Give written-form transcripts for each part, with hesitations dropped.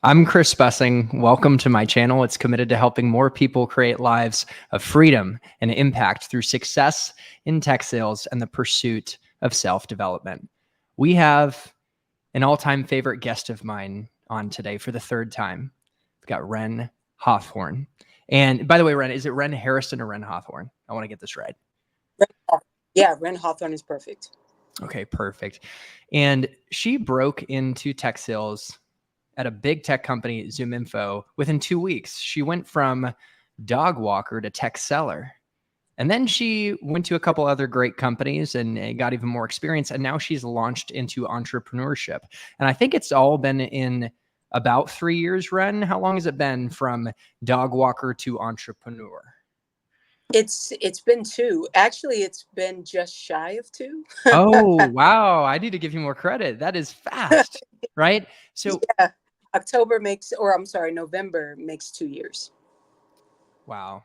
I'm Chris Bussing. Welcome to my channel. It's committed to helping more people create lives of freedom and impact through success in tech sales and the pursuit of self-development. We have an all-time favorite guest of mine on today for the third time. We've got Ren Hawthorn. And by the way, Ren, is it Ren Harrison or Ren Hawthorn? I want to get this right. Yeah, Ren Hawthorn is perfect. Okay, perfect. And she broke into tech sales at a big tech company, ZoomInfo, within 2 weeks. She went from dog walker to tech seller. And then she went to a couple other great companies and got even more experience. And now she's launched into entrepreneurship. And I think it's all been in about 3 years, Ren. How long has it been from dog walker to entrepreneur? It's been 2. Actually, it's been just shy of 2. Oh, wow. I need to give you more credit. That is fast, right? So yeah, November makes 2 years. wow.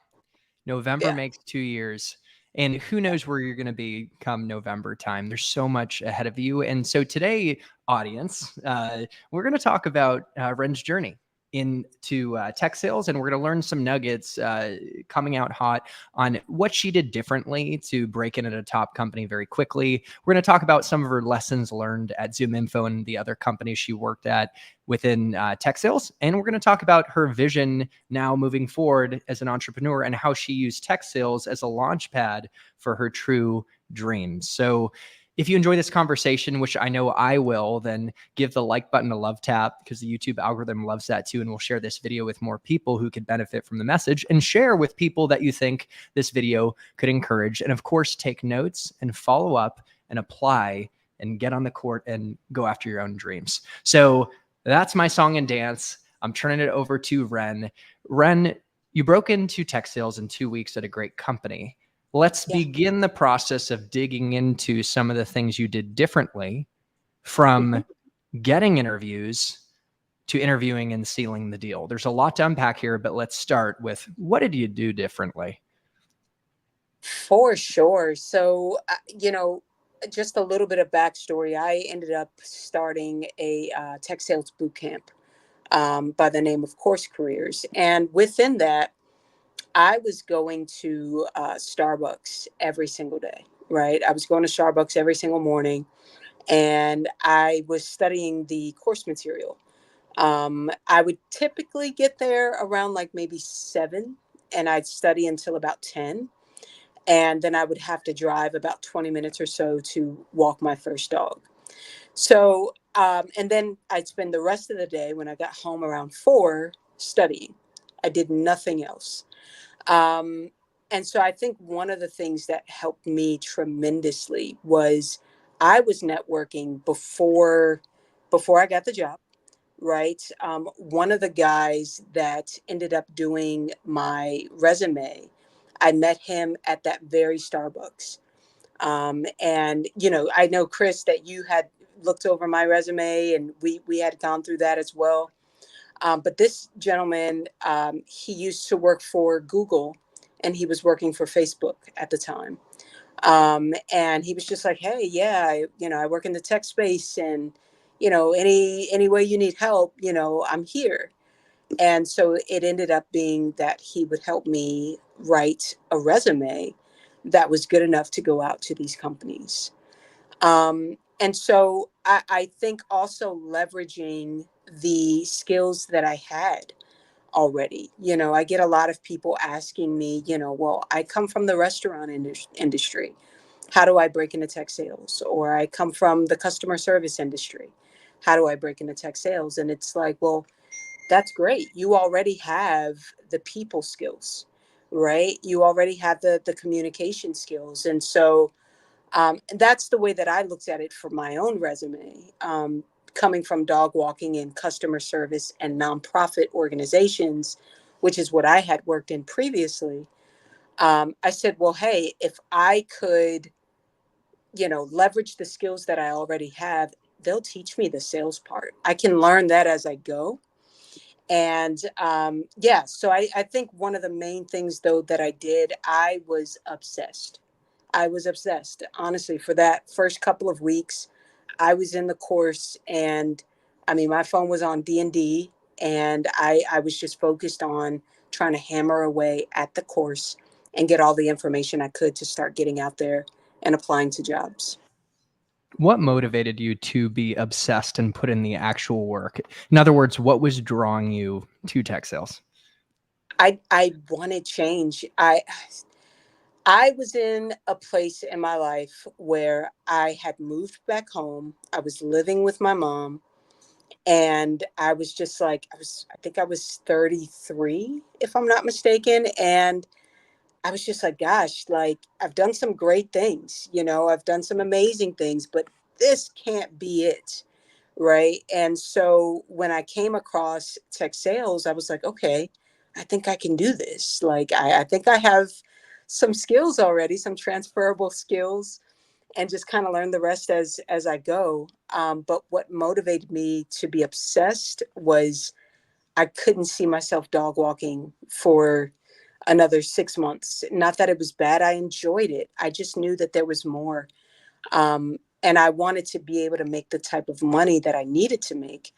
November Yeah. makes 2 years. And who knows where you're going to be come November time. There's so much ahead of you. And so today, audience, we're going to talk about Ren's journey into tech sales, and we're going to learn some nuggets coming out hot on what she did differently to break in at a top company very quickly. We're going to talk about some of her lessons learned at ZoomInfo and the other companies she worked at within tech sales. And we're going to talk about her vision now moving forward as an entrepreneur and how she used tech sales as a launch pad for her true dreams. So if you enjoy this conversation, which I know I will, then give the like button a love tap because the YouTube algorithm loves that too. And we'll share this video with more people who could benefit from the message, and share with people that you think this video could encourage. And of course, take notes and follow up and apply and get on the court and go after your own dreams. So that's my song and dance. I'm turning it over to Ren. Ren, you broke into tech sales in 2 weeks at a great company. Let's begin the process of digging into some of the things you did differently from getting interviews to interviewing and sealing the deal. There's a lot to unpack here, but let's start with, what did you do differently? For sure. So, just a little bit of backstory. I ended up starting a tech sales boot camp by the name of Course Careers. And within that, I was going to Starbucks every single day, right? I was going to Starbucks every single morning, and I was studying the course material. I would typically get there around like maybe 7, and I'd study until about 10. And then I would have to drive about 20 minutes or so to walk my first dog. So, and then I'd spend the rest of the day when I got home around 4 studying. I did nothing else. Um, and so I think one of the things that helped me tremendously was I was networking before I got the job, right? One of the guys that ended up doing my resume, I met him at that very Starbucks. And I know, Chris, that you had looked over my resume, and we had gone through that as well. But this gentleman, he used to work for Google, and he was working for Facebook at the time. And he was just like, "Hey, yeah, I work in the tech space, and any way you need help, I'm here." And so it ended up being that he would help me write a resume that was good enough to go out to these companies. And so I think also leveraging the skills that I had already. I get a lot of people asking me, well, I come from the restaurant industry. How do I break into tech sales? Or I come from the customer service industry. How do I break into tech sales? And it's like, well, that's great. You already have the people skills, right? You already have the communication skills. And so that's the way that I looked at it for my own resume. Coming from dog walking and customer service and nonprofit organizations, which is what I had worked in previously. I said, well, hey, if I could, leverage the skills that I already have, they'll teach me the sales part. I can learn that as I go. And yeah, so I think one of the main things, though, that I did, I was obsessed. I was obsessed, honestly, for that first couple of weeks. I was in the course, and I mean, my phone was on D&D. And I was just focused on trying to hammer away at the course and get all the information I could to start getting out there and applying to jobs. What motivated you to be obsessed and put in the actual work? In other words, what was drawing you to tech sales? I wanted change. I was in a place in my life where I had moved back home. I was living with my mom, and I was just like, I think I was 33, if I'm not mistaken. And I was just like, gosh, like I've done some great things, I've done some amazing things, but this can't be it. Right. And so when I came across tech sales, I was like, okay, I think I can do this. Like, I think I have some skills already, some transferable skills, and just kind of learn the rest as I go. But what motivated me to be obsessed was I couldn't see myself dog walking for another 6 months. Not that it was bad. I enjoyed it. I just knew that there was more. And I wanted to be able to make the type of money that I needed to make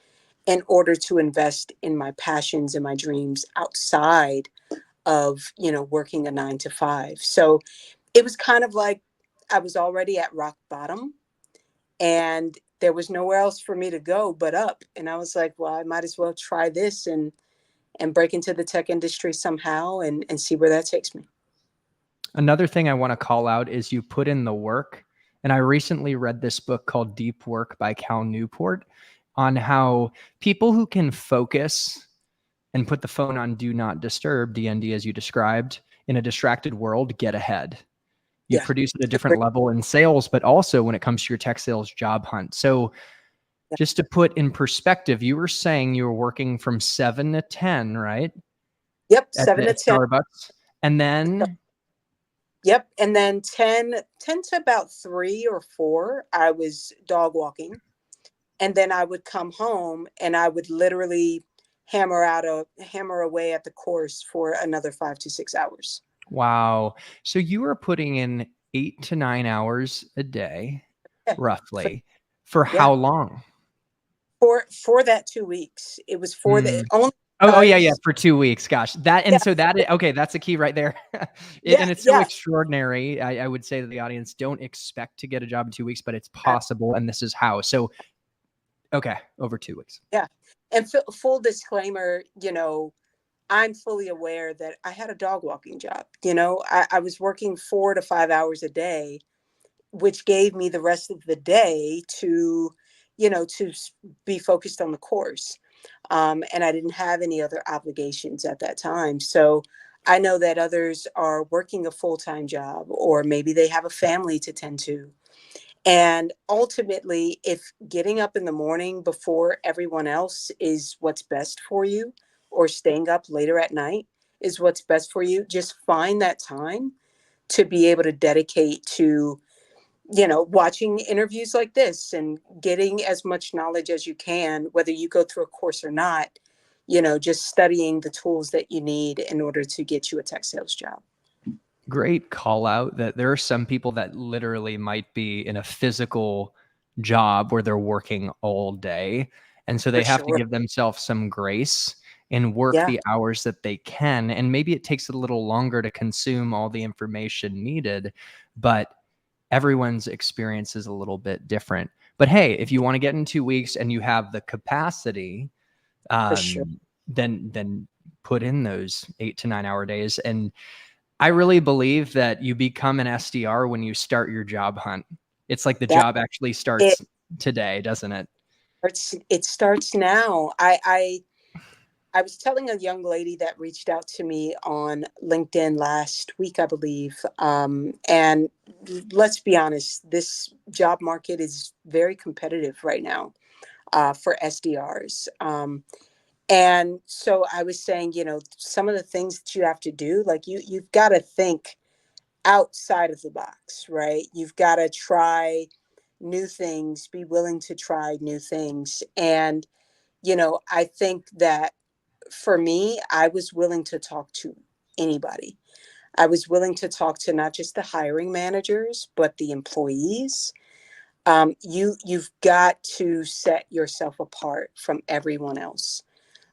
in order to invest in my passions and my dreams outside of, working a 9 to 5. So it was kind of like I was already at rock bottom and there was nowhere else for me to go but up. And I was like, well, I might as well try this and break into the tech industry somehow and see where that takes me. Another thing I want to call out is you put in the work. And I recently read this book called Deep Work by Cal Newport on how people who can focus and put the phone on do not disturb, DND as you described, in a distracted world, get ahead. You Yeah. produce at a different level in sales, but also when it comes to your tech sales job hunt. So just to put in perspective, you were saying you were working from 7 to 10, right? Yep. At 7 the to 10. Starbucks. And then Yep. And then 10 to about 3 or 4, I was dog walking. And then I would come home and I would literally hammer away at the course for another 5 to 6 hours. wow. So you were putting in 8 to 9 hours a day, Yeah. roughly. For Yeah. how long? For that 2 weeks. It was for the Mm. only Oh, yeah, yeah, because for 2 weeks. Gosh, that yeah, and so that okay, that's the key right there. yeah, And it's so yeah. extraordinary. I would say to the audience, don't expect to get a job in 2 weeks, but it's possible, and this is how. So, okay, over 2 weeks. Yeah. And full disclaimer, I'm fully aware that I had a dog walking job. I was working 4 to 5 hours a day, which gave me the rest of the day to be focused on the course. And I didn't have any other obligations at that time. So I know that others are working a full-time job, or maybe they have a family to tend to. And ultimately, if getting up in the morning before everyone else is what's best for you, or staying up later at night is what's best for you, just find that time to be able to dedicate to, watching interviews like this and getting as much knowledge as you can, whether you go through a course or not, just studying the tools that you need in order to get you a tech sales job. Great call out that there are some people that literally might be in a physical job where they're working all day. And so For they have to sure. give themselves some grace and work Yeah, the hours that they can. And maybe it takes a little longer to consume all the information needed, but everyone's experience is a little bit different. But hey, if you want to get in 2 weeks and you have the capacity, for sure. then put in those 8 to 9 hour days. And I really believe that you become an SDR when you start your job hunt. It's like the That job actually it starts today, doesn't it? starts now. I was telling a young lady that reached out to me on LinkedIn last week, I believe. And let's be honest, this job market is very competitive right now for SDRs. And so I was saying, some of the things that you have to do, like you've got to think outside of the box, right? You've got to try new things, be willing to try new things. And, I think that for me, I was willing to talk to anybody. I was willing to talk to not just the hiring managers, but the employees. You've got to set yourself apart from everyone else.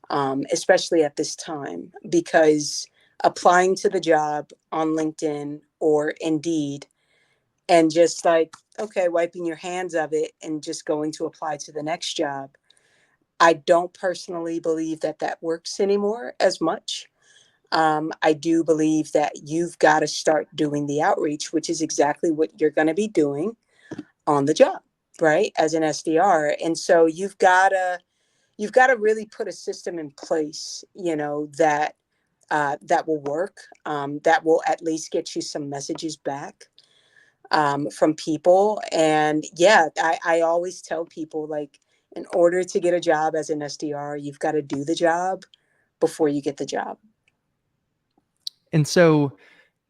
especially at this time, because applying to the job on LinkedIn or Indeed and just like, okay, wiping your hands of it and just going to apply to the next job. I don't personally believe that that works anymore as much. I do believe that you've got to start doing the outreach, which is exactly what you're going to be doing on the job, right? As an SDR. And so you've got to really put a system in place, that will work, that will at least get you some messages back from people. And yeah, I always tell people, like, in order to get a job as an SDR, you've got to do the job before you get the job. And so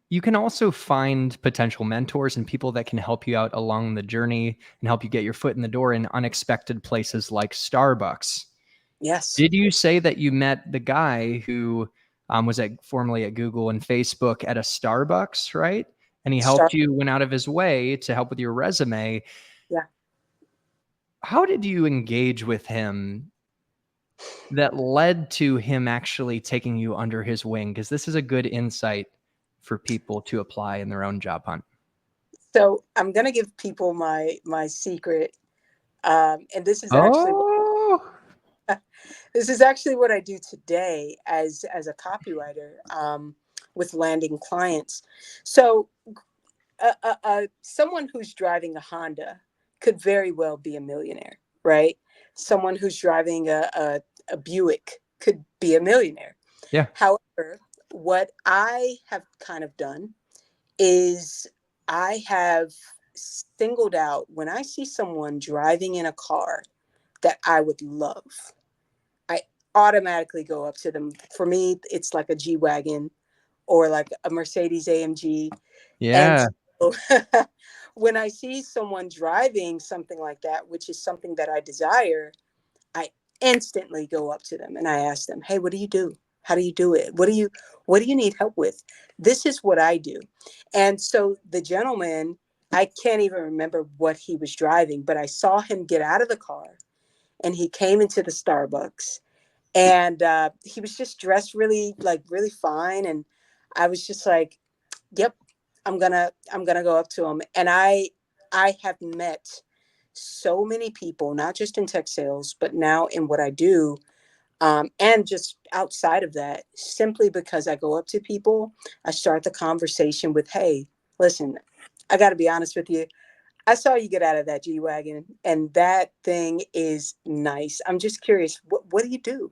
you can also find potential mentors and people that can help you out along the journey and help you get your foot in the door in unexpected places like Starbucks. Yes. Did you say that you met the guy who was formerly at Google and Facebook at a Starbucks, right? And he helped you, went out of his way to help with your resume. Yeah. How did you engage with him that led to him actually taking you under his wing? Because this is a good insight for people to apply in their own job hunt. So I'm gonna give people my secret, and this is actually what I do today as a copywriter, with landing clients. So someone who's driving a Honda could very well be a millionaire, right? Someone who's driving a Buick could be a millionaire. Yeah. However, what I have kind of done is I have singled out, when I see someone driving in a car that I would love, I automatically go up to them. For me, it's like a G-Wagon or like a Mercedes AMG. And Yeah. so when I see someone driving something like that, which is something that I desire, I instantly go up to them and I ask them, "Hey, what do you do? How do you do it? What do you need help with? This is what I do." And so the gentleman, I can't even remember what he was driving, but I saw him get out of the car and he came into the Starbucks, and he was just dressed really fine. And I was just like, "Yep, I'm gonna go up to him." And I have met so many people, not just in tech sales, but now in what I do, and just outside of that, simply because I go up to people, I start the conversation with, "Hey, listen, I got to be honest with you. I saw you get out of that G-Wagon, and that thing is nice. I'm just curious, what do you do?"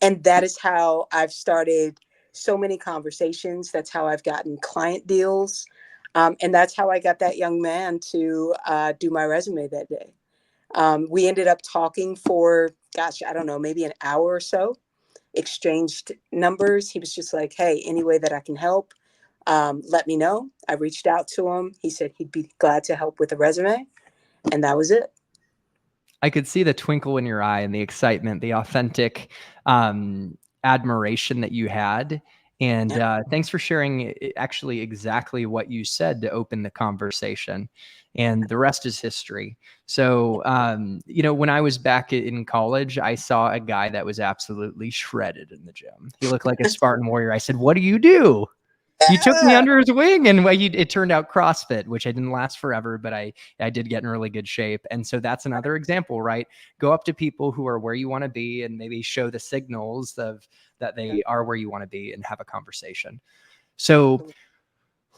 And that is how I've started so many conversations. That's how I've gotten client deals. And that's how I got that young man to do my resume that day. We ended up talking for, gosh, I don't know, maybe an hour or so, exchanged numbers. He was just like, "Hey, any way that I can help, let me know." I reached out to him. He said he'd be glad to help with the resume. And that was it. I could see the twinkle in your eye and the excitement, the authentic admiration that you had. And Yeah. thanks for sharing actually exactly what you said to open the conversation. And the rest is history. So, when I was back in college, I saw a guy that was absolutely shredded in the gym. He looked like a Spartan warrior. I said, "What do you do?" You took me Yeah. under his wing, and it turned out CrossFit, which I didn't last forever, but I did get in really good shape. And so that's another example, right? Go up to people who are where you want to be and maybe show the signals of that they are where you want to be and have a conversation. So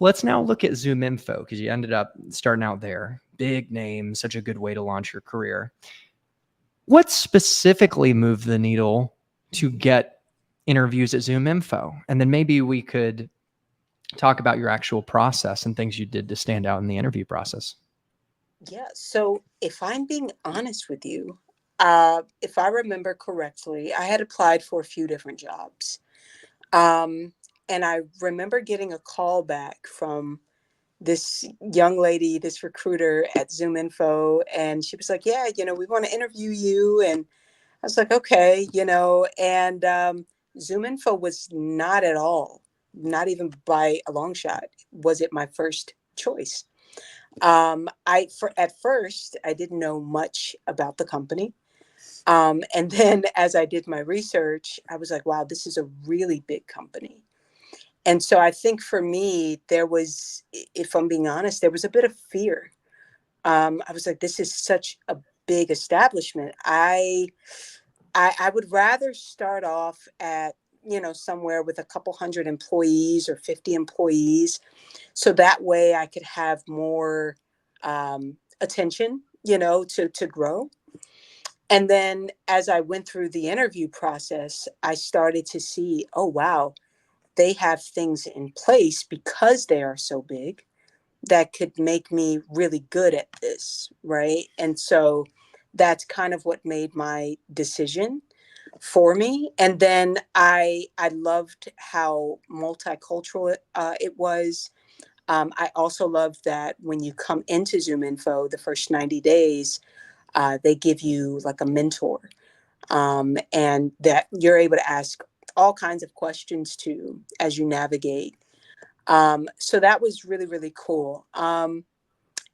let's now look at ZoomInfo, because you ended up starting out there. Big name, such a good way to launch your career. What specifically moved the needle to get interviews at ZoomInfo? And then maybe we could talk about your actual process and things you did to stand out in the interview process. Yeah. So if I'm being honest with you, if I remember correctly, I had applied for a few different jobs. And I remember getting a call back from this young lady, this recruiter at ZoomInfo. And she was like, "Yeah, we want to interview you." And I was like, "Okay, and ZoomInfo was not at all, not even by a long shot, was it my first choice. At first I didn't know much about the company. And then as I did my research, I was like, wow, this is a really big company. And so I think for me, there was, if I'm being honest, there was a bit of fear. I was like, this is such a big establishment. I would rather start off at, somewhere with a couple hundred employees or 50 employees. So that way I could have more attention, to grow. And then as I went through the interview process, I started to see, oh, wow, they have things in place because they are so big that could make me really good at this. Right. And so that's kind of what made my decision for me. And then I loved how multicultural it was. I also love that when you come into ZoomInfo, the first 90 days, they give you like a mentor, and that you're able to ask all kinds of questions to as you navigate. So that was really, really cool.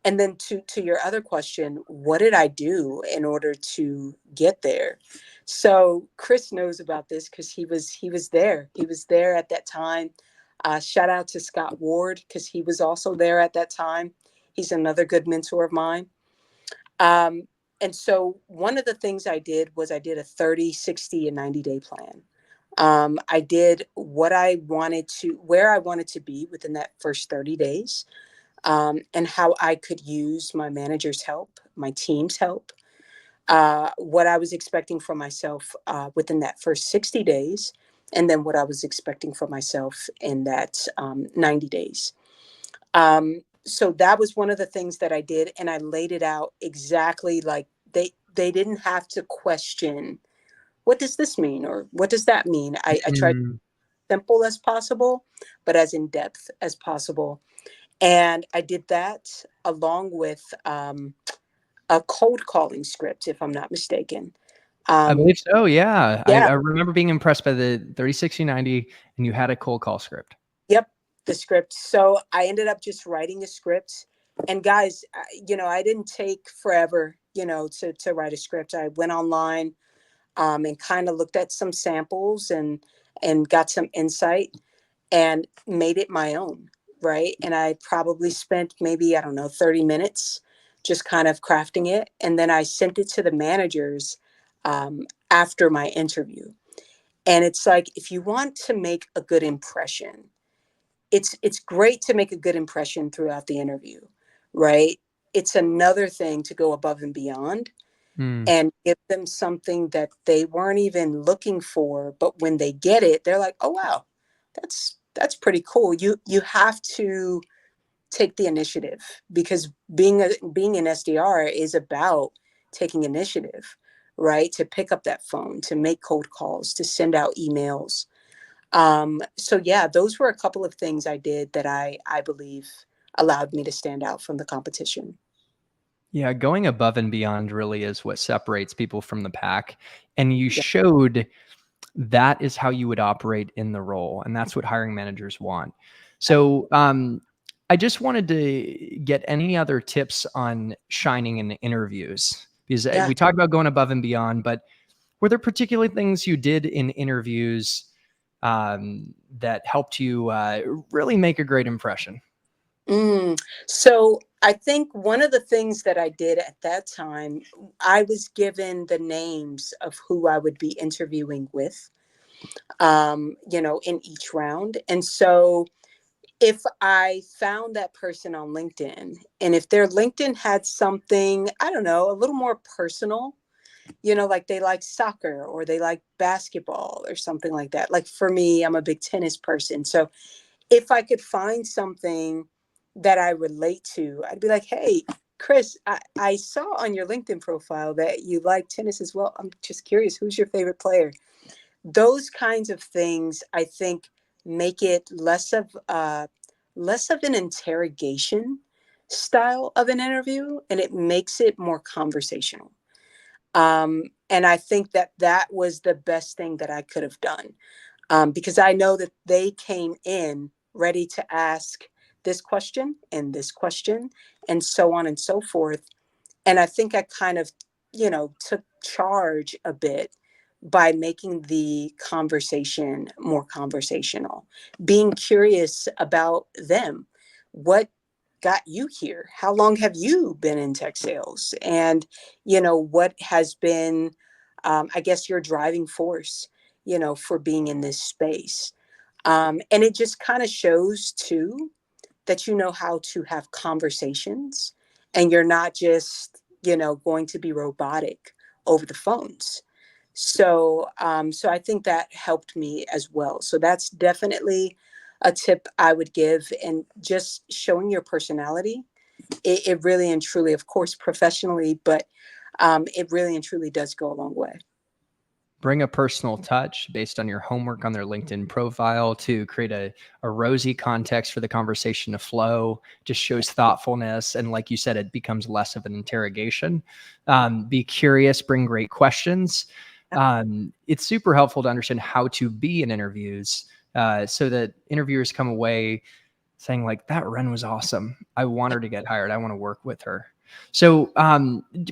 And then to your other question, what did I do in order to get there? So Chris knows about this because he was there. He was there at that time. Shout out to Scott Ward because he was also there at that time. He's another good mentor of mine. Um, and so one of the things I did was I did a 30, 60, and 90-day plan. I did where I wanted to be within that first 30 days, and how I could use my manager's help, my team's help, what I was expecting from myself within that first 60 days, and then what I was expecting from myself in that 90 days. So that was one of the things that I did, and I laid it out exactly like they didn't have to question, what does this mean or what does that mean. I tried Mm. simple as possible, but as in depth as possible. And I did that along with a cold calling script, if I'm not mistaken. I Um, believe so, yeah. I yeah, remember being impressed by the 30, 60, 90, and you had a cold call script. yep, the script. So I ended up just writing a script. And guys, I didn't take forever, to write a script. I went online, and kind of looked at some samples and got some insight and made it my own, right? And I probably spent maybe, I don't know, 30 minutes just kind of crafting it. And then I sent it to the managers after my interview. And it's like, if you want to make a good impression, it's great to make a good impression throughout the interview, right? It's another thing to go above and beyond Mm. and give them something that they weren't even looking for, but when they get it, they're like, oh wow, that's pretty cool. You have to take the initiative, because being an SDR is about taking initiative, right? To pick up that phone, to make cold calls, to send out emails. So yeah, those were a couple of things I did that I believe allowed me to stand out from the competition. Yeah, going above and beyond really is what separates people from the pack. And you Yeah. showed that is how you would operate in the role. And that's what hiring managers want. So I just wanted to get any other tips on shining in interviews, because Yeah. we talked about going above and beyond, but were there particular things you did in interviews that helped you really make a great impression? So I think one of the things that I did at that time, I was given the names of who I would be interviewing with, in each round. And so if I found that person on LinkedIn, and if their LinkedIn had something, I don't know, a little more personal, like they like soccer or they like basketball or something like that. Like for me, I'm a big tennis person. So if I could find something that I relate to, I'd be like, hey, Chris, I saw on your LinkedIn profile that you like tennis as well. I'm just curious, who's your favorite player? Those kinds of things, I think, make it less of an interrogation style of an interview, and it makes it more conversational. And I think that was the best thing that I could have done, because I know that they came in ready to ask this question, and so on and so forth. And I think I kind of took charge a bit by making the conversation more conversational, being curious about them. What got you here? How long have you been in tech sales? And, what has been, I guess, your driving force, for being in this space? And it just kind of shows too that you know how to have conversations and you're not just, going to be robotic over the phones. So I think that helped me as well. So that's definitely a tip I would give. And just showing your personality, it really and truly, of course, professionally, but it really and truly does go a long way. Bring a personal touch based on your homework on their LinkedIn profile to create a rosy context for the conversation to flow. Just shows thoughtfulness. And like you said, it becomes less of an interrogation. Be curious, bring great questions. It's super helpful to understand how to be in interviews so that interviewers come away saying like, that Ren was awesome. I want her to get hired. I want to work with her. So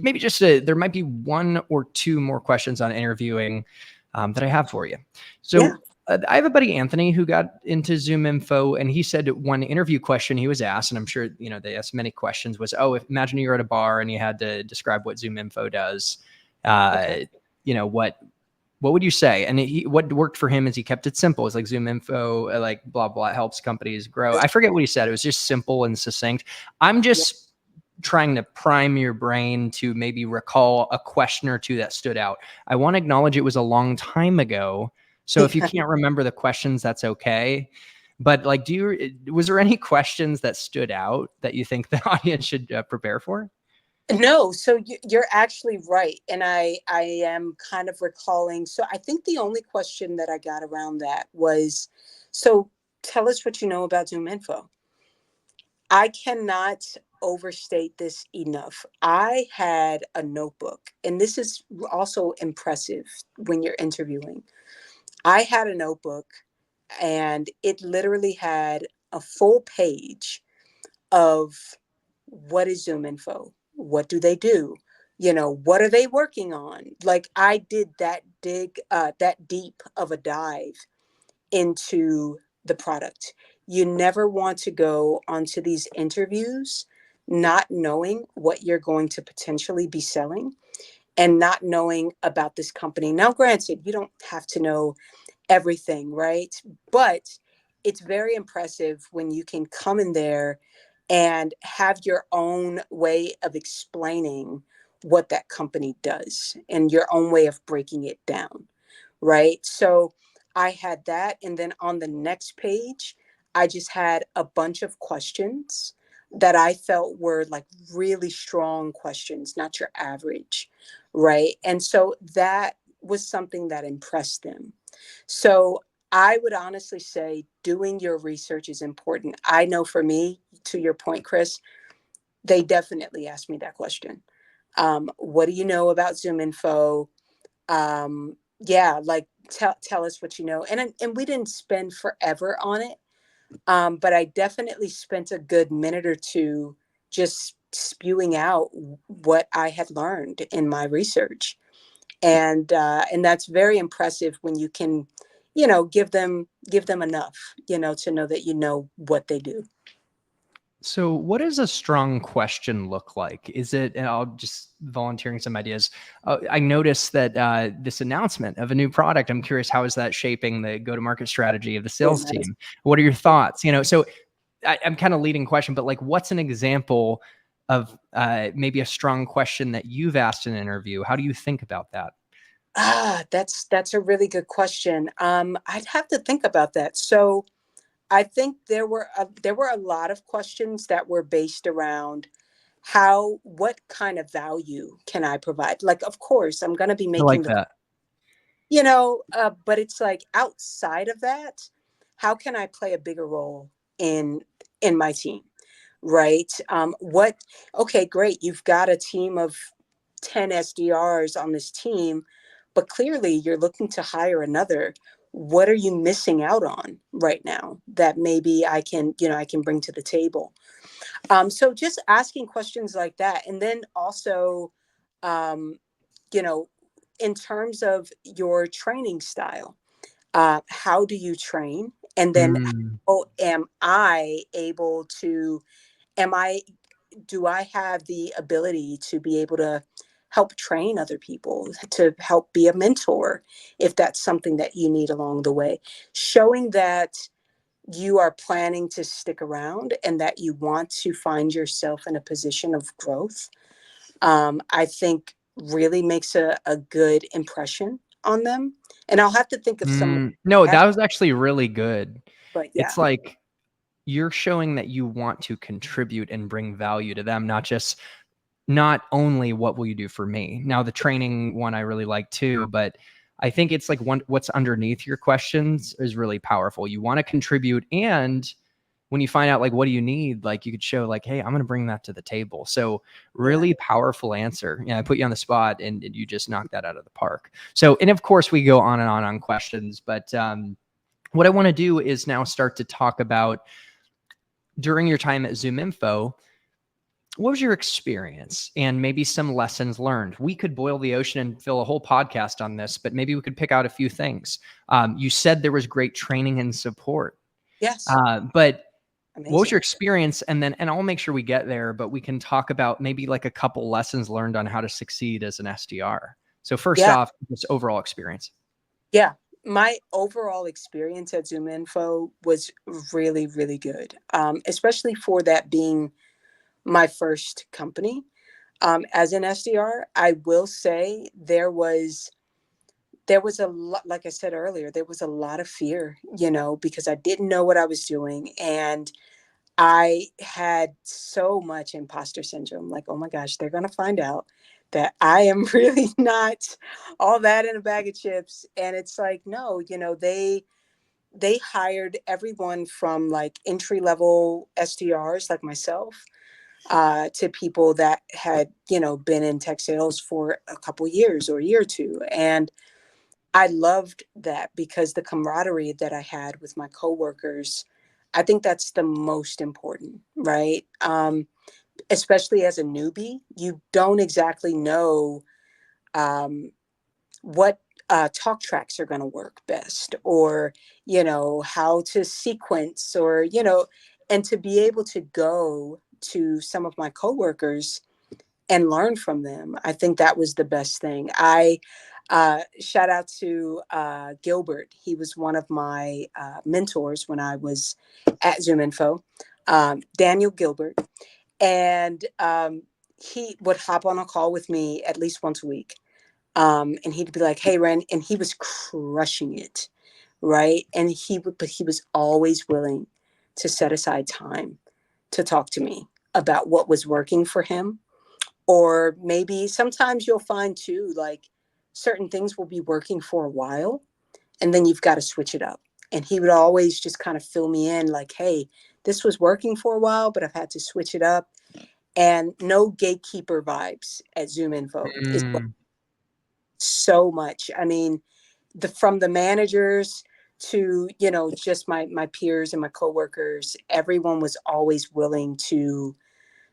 maybe just there might be one or two more questions on interviewing that I have for you. So I have a buddy, Anthony, who got into ZoomInfo, and he said one interview question he was asked, and I'm sure, they asked many questions, was, imagine you're at a bar and you had to describe what ZoomInfo does. What would you say? And what worked for him is he kept it simple. It's like ZoomInfo, like blah, blah, helps companies grow. I forget what he said. It was just simple and succinct. I'm just trying to prime your brain to maybe recall a question or two that stood out. I want to acknowledge it was a long time ago. So if you can't remember the questions, that's okay. But like, was there any questions that stood out that you think the audience should prepare for? No, so you're actually right. And I am kind of recalling. So I think the only question that I got around that was, so tell us what you know about ZoomInfo. I cannot overstate this enough. I had a notebook, and this is also impressive when you're interviewing. I had a notebook, and it literally had a full page of what is ZoomInfo? What do they do? What are they working on? Like I did that deep of a dive into the product. You never want to go onto these interviews not knowing what you're going to potentially be selling and not knowing about this company. Now, granted, you don't have to know everything, right? But it's very impressive when you can come in there and have your own way of explaining what that company does and your own way of breaking it down, right? So I had that. And then on the next page, I just had a bunch of questions that I felt were like really strong questions, not your average, right? And so that was something that impressed them. So I would honestly say doing your research is important. I know for me, to your point, Chris, they definitely asked me that question. What do you know about ZoomInfo? Like tell us what you know. And we didn't spend forever on it, but I definitely spent a good minute or two just spewing out what I had learned in my research, and that's very impressive when you can, give them enough, to know that you know what they do. So what does a strong question look like? Is it, and I'll just volunteering some ideas. I noticed that this announcement of a new product, I'm curious, how is that shaping the go-to-market strategy of the sales team? What are your thoughts? So I'm kind of leading question, but like, what's an example of maybe a strong question that you've asked in an interview? How do you think about that? That's a really good question. I'd have to think about that. So I think there were a lot of questions that were based around what kind of value can I provide? Like, of course, I'm going to be I making like that. but it's like outside of that, how can I play a bigger role in my team? Right. Okay, great. You've got a team of 10 SDRs on this team, but clearly you're looking to hire another. What are you missing out on right now that maybe I can bring to the table? So just asking questions like that. And then also, in terms of your training style, how do you train? And then Mm, how am I able to, am I, do I have the ability to be able to help train other people, to help be a mentor, if that's something that you need along the way? Showing that you are planning to stick around and that you want to find yourself in a position of growth, I think really makes a good impression on them. And I'll have to think of some, no, that was actually really good. but yeah, It's like you're showing that you want to contribute and bring value to them, not only what will you do for me. Now, the training one I really like too, but I think it's like what's underneath your questions is really powerful. You want to contribute, and when you find out like what do you need, like you could show like, hey, I'm going to bring that to the table. So yeah, really powerful answer. Yeah, I put you on the spot, and you just knocked that out of the park. So, and of course we go on and on questions, but what I want to do is now start to talk about during your time at ZoomInfo, what was your experience and maybe some lessons learned? We could boil the ocean and fill a whole podcast on this, but maybe we could pick out a few things. You said there was great training and support, yes, but what was amazing. your experience? And I'll make sure we get there, but we can talk about maybe like a couple lessons learned on how to succeed as an SDR. So first Yeah, off, just overall experience. yeah. My overall experience at ZoomInfo was really, really good, especially for that being my first company. As an SDR, I will say there was a lot, like I said earlier, there was a lot of fear, because I didn't know what I was doing. And I had so much imposter syndrome. Like, oh my gosh, they're going to find out that I am really not all that in a bag of chips. And it's like, no, they hired everyone from like entry level SDRs like myself, to people that had, been in tech sales for a couple years or a year or two. And I loved that because the camaraderie that I had with my coworkers, I think that's the most important, right? Especially as a newbie, you don't exactly know um, what talk tracks are going to work best, or how to sequence, or and to be able to go to some of my coworkers and learn from them. I think that was the best thing. I shout out to Gilbert. He was one of my mentors when I was at ZoomInfo, Daniel Gilbert. And he would hop on a call with me at least once a week. And he'd be like, hey, Ren. And he was crushing it. Right. And but he was always willing to set aside time to talk to me about what was working for him. Or maybe sometimes you'll find too, like certain things will be working for a while and then you've got to switch it up. And he would always just kind of fill me in like, hey, this was working for a while, but I've had to switch it up. And no gatekeeper vibes at ZoomInfo is Mm, so much. I mean, from the managers to, just my peers and my coworkers, everyone was always willing to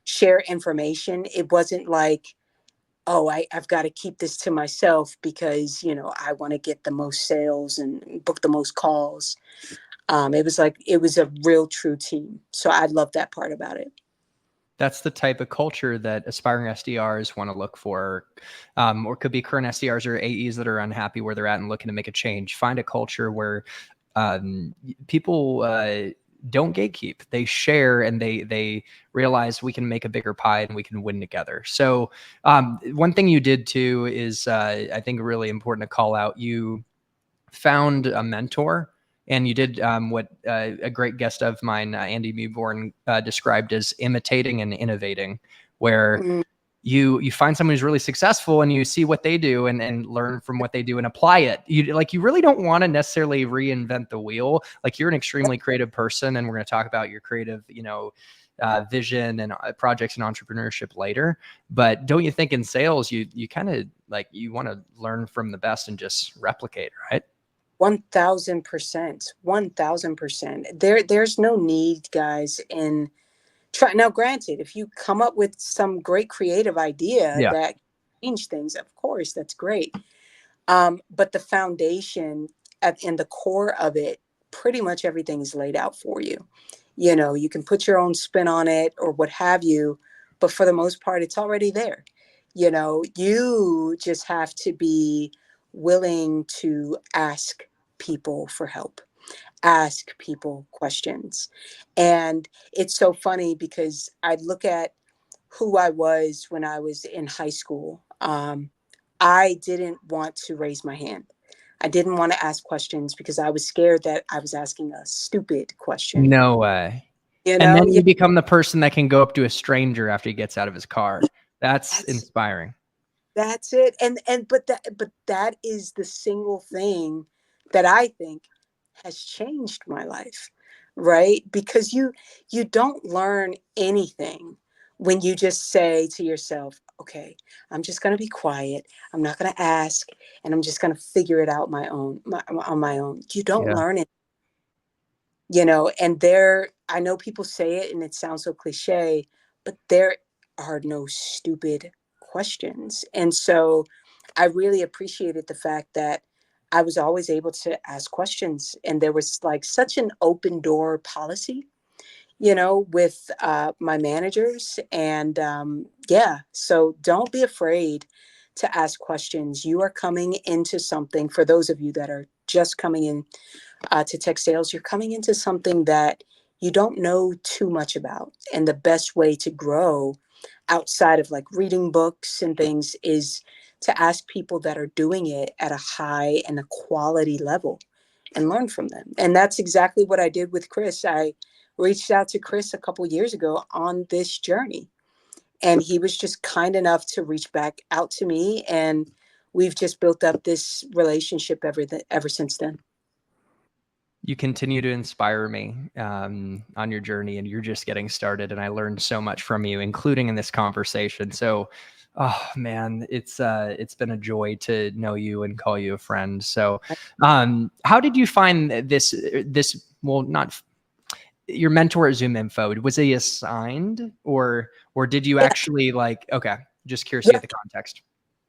share information. It wasn't like, oh, I've got to keep this to myself because, I want to get the most sales and book the most calls. It was like, it was a real true team. So I love that part about it. that's the type of culture that aspiring SDRs want to look for, or could be current SDRs or AEs that are unhappy where they're at and looking to make a change. Find a culture where people don't gatekeep; they share and they realize we can make a bigger pie and we can win together. So one thing you did too is I think really important to call out. You found a mentor, and you did what a great guest of mine, Andy Meeborn, described as imitating and innovating, where Mm, you find someone who's really successful and you see what they do and learn from what they do and apply it. You really don't want to necessarily reinvent the wheel. Like, you're an extremely creative person, and we're going to talk about your creative, vision and projects and entrepreneurship later. But don't you think in sales, you kind of like, you want to learn from the best and just replicate, right? 1000%, 1000%. There's no need, guys, in try. Now, granted, if you come up with some great creative idea Yeah. that change things, of course, that's great. But the foundation and the core of it, pretty much everything is laid out for you. You know, you can put your own spin on it or what have you, but for the most part, it's already there. You know, you just have to be willing to ask people for help, ask people questions. And it's so funny because I look at who I was when I was in high school. I didn't want to raise my hand. I didn't want to ask questions because I was scared that I was asking a stupid question. No way. You And know, then yeah, you become the person that can go up to a stranger after he gets out of his car. That's that's inspiring. that's it. And but that is the single thing that I think has changed my life, right? Because you don't learn anything when you just say to yourself, okay, I'm just going to be quiet, I'm not going to ask, and I'm just going to figure it out on my own. You don't Yeah. learn it, you know. And there, I know people say it and it sounds so cliche, but there are no stupid questions. And so I really appreciated the fact that I was always able to ask questions, and there was like such an open door policy, you know, with my managers. And yeah, so don't be afraid to ask questions. You are coming into something, for those of you that are just coming in to tech sales, you're coming into something that you don't know too much about. And the best way to grow outside of like reading books and things is to ask people that are doing it at a high and a quality level and learn from them. And that's exactly what I did with Chris. I reached out to Chris a couple years ago on this journey, and he was just kind enough to reach back out to me, and we've just built up this relationship ever since then. You continue to inspire me on your journey, and you're just getting started. And I learned so much from you, including in this conversation. So, oh man, it's been a joy to know you and call you a friend. So, how did you find this? Well, not your mentor at ZoomInfo. Was he assigned, or did you Yeah, actually like? Okay, just curious to yeah. get the context.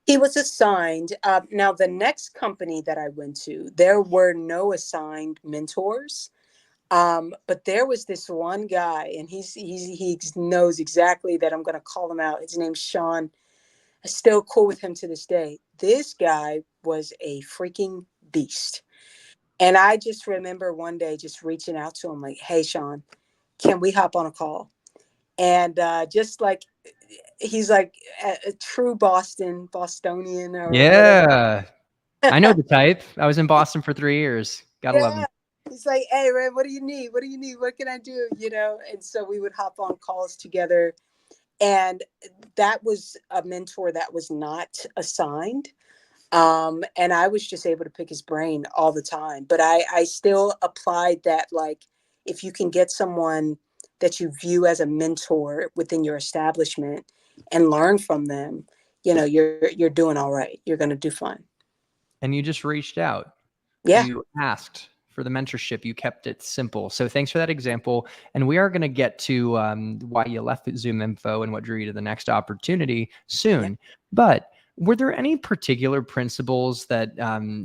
He was assigned. Now, the next company that I went to, there were no assigned mentors. But there was this one guy, and he knows exactly that I'm going to call him out. His name's Sean. I'm still cool with him to this day. This guy was a freaking beast. And I just remember one day just reaching out to him like, hey, Sean, can we hop on a call? And just like, he's like a true Bostonian or whatever. Yeah, I know the type. I was in Boston for 3 years. Gotta love Yeah. him. He's like, hey, Ren, what do you need? What do you need? What can I do? You know? And so we would hop on calls together. And that was a mentor that was not assigned. And I was just able to pick his brain all the time. But I still applied that, like, if you can get someone that you view as a mentor within your establishment and learn from them, you know, you're doing all right. You're going to do fine. And you just reached out. Yeah. You asked for the mentorship. You kept it simple. So thanks for that example. And we are going to get to why you left ZoomInfo and what drew you to the next opportunity Yeah. soon. But were there any particular principles that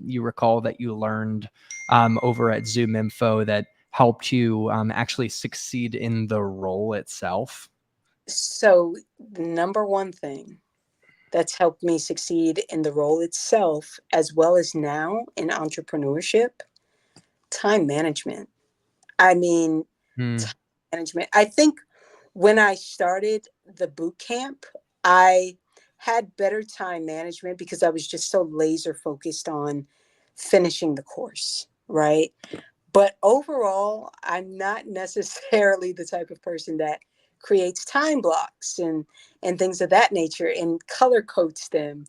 you recall that you learned over at ZoomInfo that helped you actually succeed in the role itself? So the number one thing that's helped me succeed in the role itself, as well as now in entrepreneurship, time management. I mean, Hmm. time management. I think when I started the boot camp, I had better time management because I was just so laser focused on finishing the course, right? But overall, I'm not necessarily the type of person that creates time blocks and things of that nature and color codes them.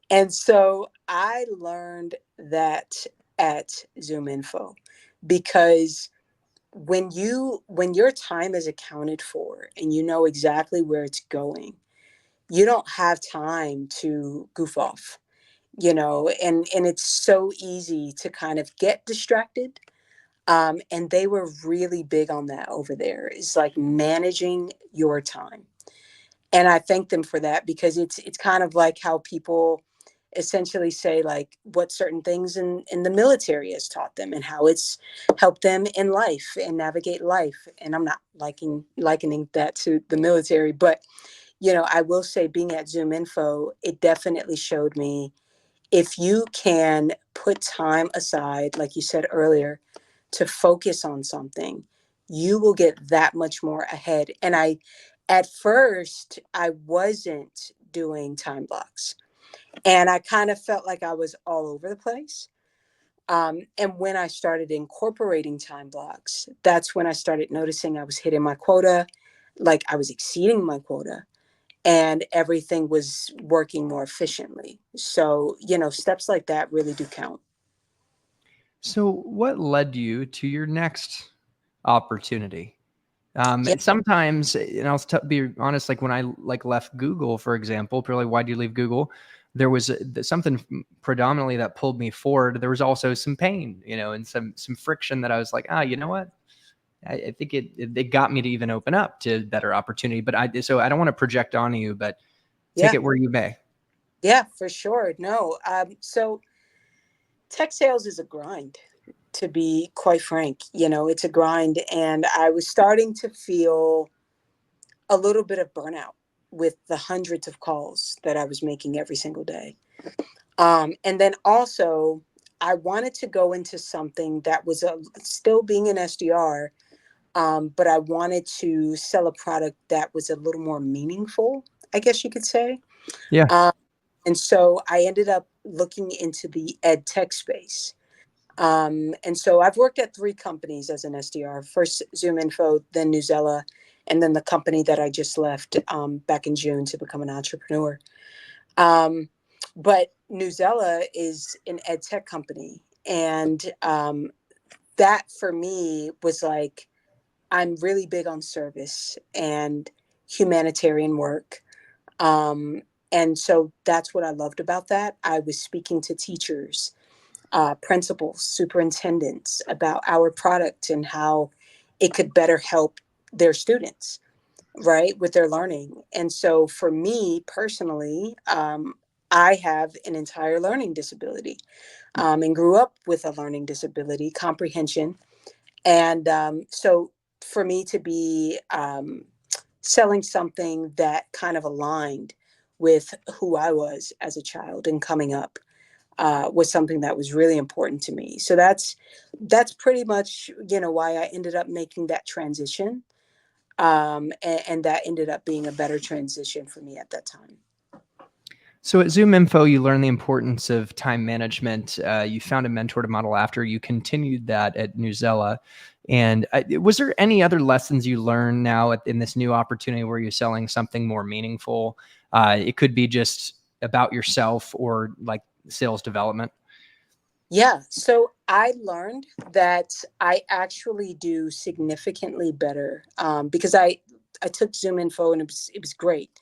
And so I learned that at ZoomInfo, because when your time is accounted for and you know exactly where it's going, you don't have time to goof off, you know. And it's so easy to kind of get distracted. And they were really big on that over there. It's like managing your time. And I thank them for that, because it's kind of like how people essentially say like what certain things in the military has taught them and how it's helped them in life and navigate life. And I'm not likening that to the military, but I will say, being at ZoomInfo, it definitely showed me, if you can put time aside, like you said earlier, to focus on something, you will get that much more ahead. And at first, I wasn't doing time blocks, and I kind of felt like I was all over the place. And when I started incorporating time blocks, that's when I started noticing I was hitting my quota, like I was exceeding my quota, and everything was working more efficiently. So, steps like that really do count. So what led you to your next opportunity? Yeah. Sometimes, and I'll be honest, like when I left Google, for example, probably why do you leave Google? There was something predominantly that pulled me forward. There was also some pain, and some friction that I was like, you know what? I think it got me to even open up to better opportunity. But so I don't want to project on you, but take Yeah. it where you may. Yeah, for sure. No. So tech sales is a grind, to be quite frank. It's a grind. And I was starting to feel a little bit of burnout with the hundreds of calls that I was making every single day. And then also, I wanted to go into something that was still being an SDR, but I wanted to sell a product that was a little more meaningful, I guess you could say. Yeah. Um, and so I ended up looking into the ed tech space. And so I've worked at 3 companies as an SDR: first ZoomInfo, then Newsella, and then the company that I just left back in June to become an entrepreneur. Um, but Newsella is an ed tech company. And that for me was like, I'm really big on service and humanitarian work. Um, and so that's what I loved about that. I was speaking to teachers, principals, superintendents about our product and how it could better help their students, right, with their learning. And so for me personally, I have an entire learning disability, and grew up with a learning disability, comprehension. And so for me to be selling something that kind of aligned with who I was as a child and coming up, was something that was really important to me. So that's pretty much why I ended up making that transition, and that ended up being a better transition for me at that time. So at ZoomInfo, you learned the importance of time management. You found a mentor to model after. You continued that at Newsella. And was there any other lessons you learned now in this new opportunity where you're selling something more meaningful? It could be just about yourself or like sales development. Yeah, so I learned that I actually do significantly better, because I took ZoomInfo, and it was great.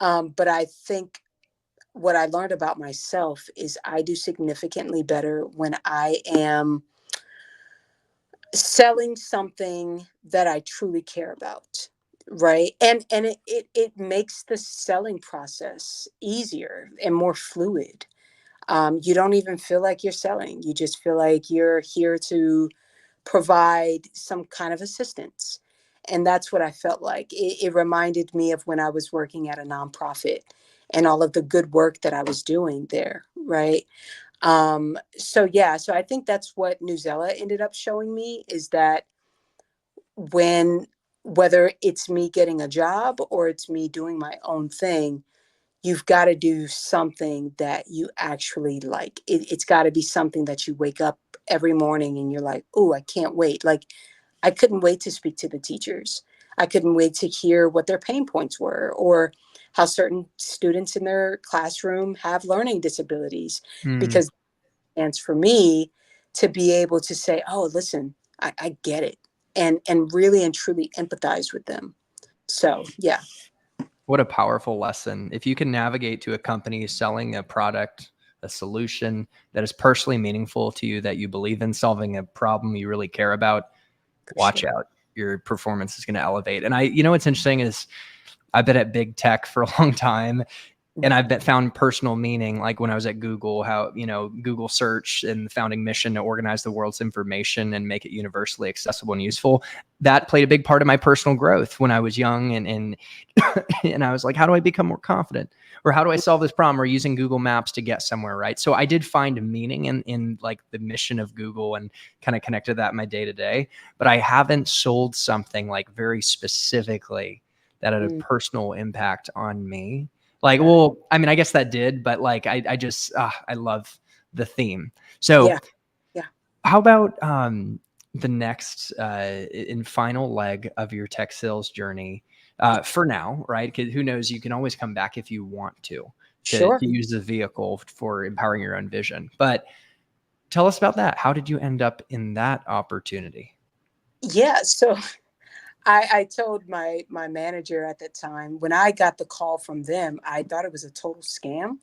But I think what I learned about myself is I do significantly better when I am selling something that I truly care about, right? And it makes the selling process easier and more fluid. You don't even feel like you're selling. You just feel like you're here to provide some kind of assistance. And that's what I felt like. It reminded me of when I was working at a nonprofit and all of the good work that I was doing there, right? So yeah, so I think that's what Newsella ended up showing me, is that when whether it's me getting a job or it's me doing my own thing, you've got to do something that you actually like. It's got to be something that you wake up every morning and you're like, oh, I can't wait. Like, I couldn't wait to speak to the teachers. I couldn't wait to hear what their pain points were, or how certain students in their classroom have learning disabilities, Hmm. because it's for me to be able to say, oh, listen, I get it, and really and truly empathize with them. So yeah. What a powerful lesson. If you can navigate to a company selling a product, a solution that is personally meaningful to you, that you believe in, solving a problem you really care about, For watch sure. out. Your performance is going to elevate. And what's interesting is I've been at big tech for a long time. And I've found personal meaning, like when I was at Google, how, Google search and the founding mission to organize the world's information and make it universally accessible and useful. That played a big part of my personal growth when I was young. And and I was like, how do I become more confident? Or how do I solve this problem? Or using Google Maps to get somewhere, right? So I did find meaning in like the mission of Google and kind of connected that in my day to day. But I haven't sold something like very specifically that had a personal impact on me. Like, well, I mean, I guess that did, but like, I just, I love the theme. So Yeah. Yeah. how about the next and final leg of your tech sales journey for now, right? Because who knows, you can always come back if you want to Sure. use the vehicle for empowering your own vision. But tell us about that. How did you end up in that opportunity? Yeah. So I told my manager at the time, when I got the call from them, I thought it was a total scam.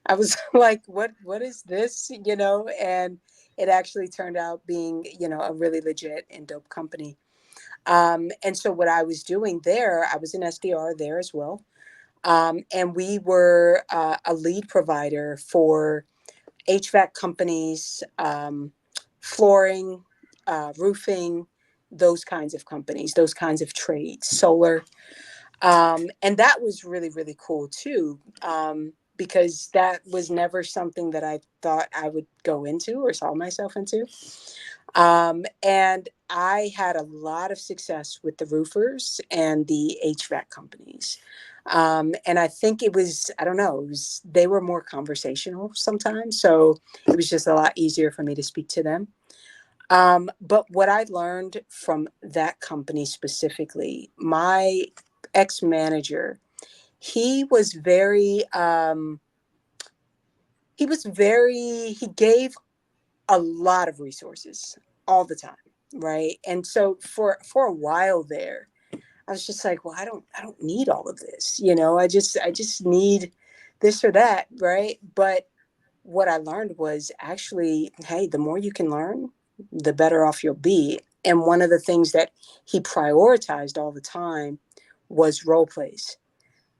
I was like, what is this? And it actually turned out being, a really legit and dope company. And so what I was doing there, I was an SDR there as well. And we were a lead provider for HVAC companies, flooring, roofing, those kinds of companies, those kinds of trades, solar. And that was really, really cool too, because that was never something that I thought I would go into or saw myself into. And I had a lot of success with the roofers and the HVAC companies. And I think it was, I don't know, they were more conversational sometimes. So it was just a lot easier for me to speak to them. But what I learned from that company specifically, my ex-manager, he was very, he gave a lot of resources all the time, right? And so for a while there, I was just like, well, I don't need all of this, I just need this or that, right? But what I learned was actually, hey, the more you can learn, the better off you'll be. And one of the things that he prioritized all the time was role plays.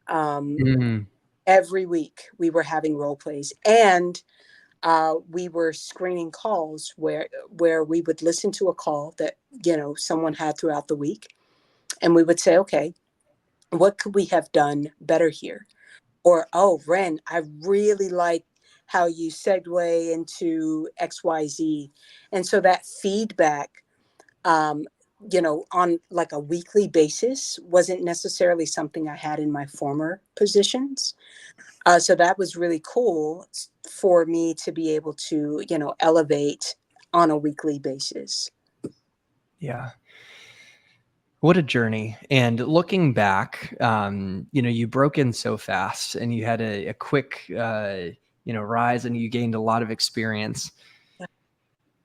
Um, Mm, every week we were having role plays, and we were screening calls where we would listen to a call that someone had throughout the week, and we would say, okay, what could we have done better here? Or, oh, Ren, I really like how you segue into XYZ. And so that feedback, um, on like a weekly basis wasn't necessarily something I had in my former positions. So that was really cool for me to be able to, elevate on a weekly basis. yeah. What a journey. And looking back, you broke in so fast and you had a quick, rise, and you gained a lot of experience. Yeah,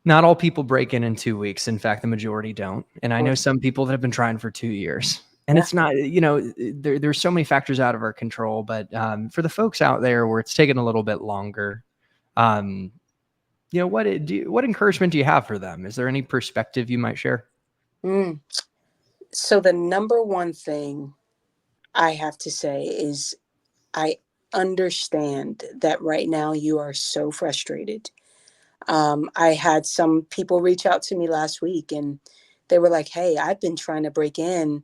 Not all people break in 2 weeks. In fact, the majority don't. And of I know course. some people that have been trying for 2 years. And Yeah. it's not, there's so many factors out of our control. But for the folks out there where it's taken a little bit longer, um, what encouragement do you have for them? Is there any perspective you might share? Mm. So the number one thing I have to say is I understand that right now you are so frustrated. I had some people reach out to me last week, and they were like, hey, I've been trying to break in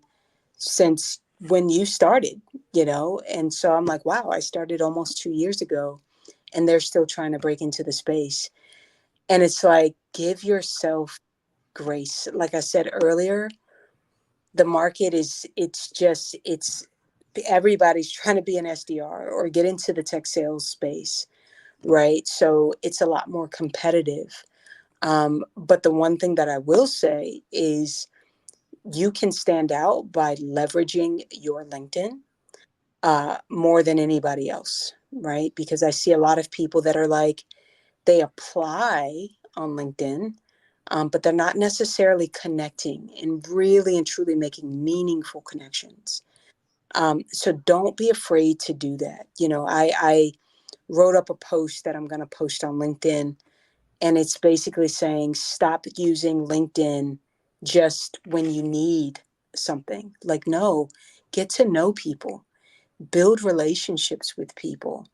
since when you started, And so I'm like, wow, I started almost 2 years ago, and they're still trying to break into the space. And it's like, give yourself grace. Like I said earlier, the market it's everybody's trying to be an SDR or get into the tech sales space, right? So it's a lot more competitive. But the one thing that I will say is you can stand out by leveraging your LinkedIn more than anybody else, right? Because I see a lot of people that are like, they apply on LinkedIn, but they're not necessarily connecting and really and truly making meaningful connections. So don't be afraid to do that. I wrote up a post that I'm going to post on LinkedIn, and it's basically saying stop using LinkedIn just when you need something. Like, no, get to know people, build relationships with people,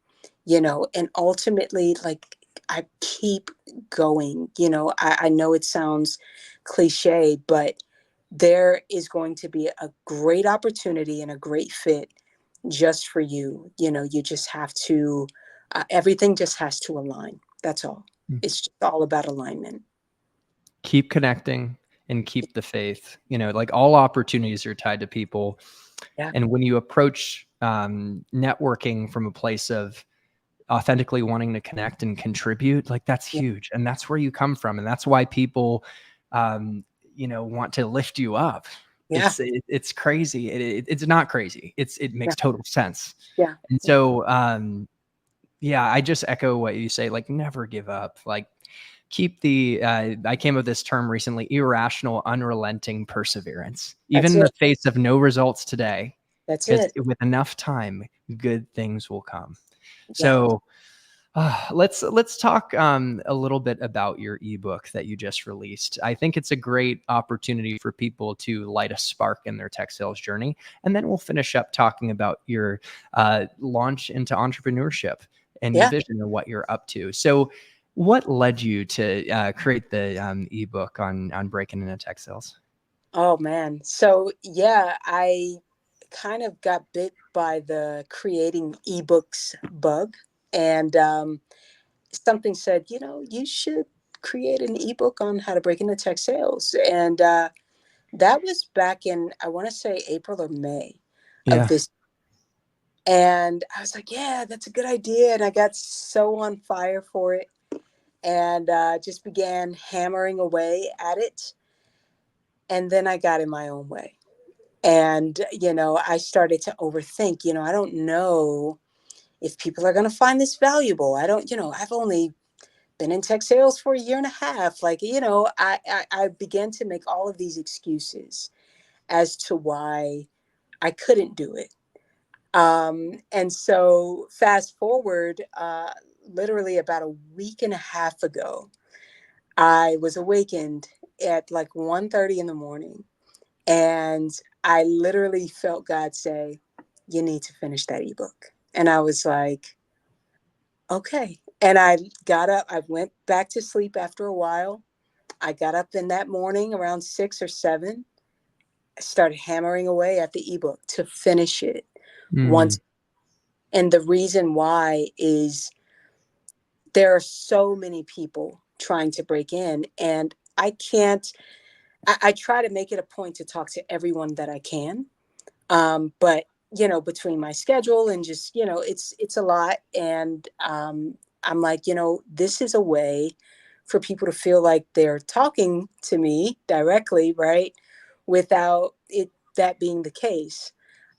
and ultimately, like, I keep going. I know it sounds cliche, but there is going to be a great opportunity and a great fit just for you. You just have to, everything just has to align. That's all. Mm. It's just all about alignment. Keep connecting and keep the faith. Like all opportunities are tied to people. Yeah. And when you approach networking from a place of authentically wanting to connect and contribute, like that's Yeah. huge. And that's where you come from. And that's why people, want to lift you up. Yeah. It's crazy. It's not crazy. It Yeah. makes total sense. Yeah. And so, yeah, I just echo what you say, like never give up. Like keep I came up with this term recently, irrational, unrelenting perseverance, even That's in the it. face of no results today, That's because it. with enough time, good things will come. Yeah. So let's talk a little bit about your ebook that you just released. I think it's a great opportunity for people to light a spark in their tech sales journey. And then we'll finish up talking about your launch into entrepreneurship and your Yeah. vision of what you're up to. So what led you to create the ebook on breaking into tech sales? Oh man. So yeah, I kind of got bit by the creating ebooks bug, and something said, you should create an ebook on how to break into tech sales, and that was back in, I want to say, April or May of Yeah. this. And I was like, yeah, that's a good idea, and I got so on fire for it, and just began hammering away at it, and then I got in my own way. And, I started to overthink, I don't know if people are going to find this valuable. I don't, I've only been in tech sales for a year and a half. Like, I began to make all of these excuses as to why I couldn't do it. And so fast forward, literally about a week and a half ago, I was awakened at like 1:30 in the morning, and I literally felt God say, you need to finish that ebook. And I was like, okay. And I got up, I went back to sleep after a while. I got up in that morning around 6 or 7. I started hammering away at the ebook to finish it Mm. once. And the reason why is there are so many people trying to break in, and I can't, I try to make it a point to talk to everyone that I can. But between my schedule and just, it's a lot. And I'm like, this is a way for people to feel like they're talking to me directly, right? Without it that being the case.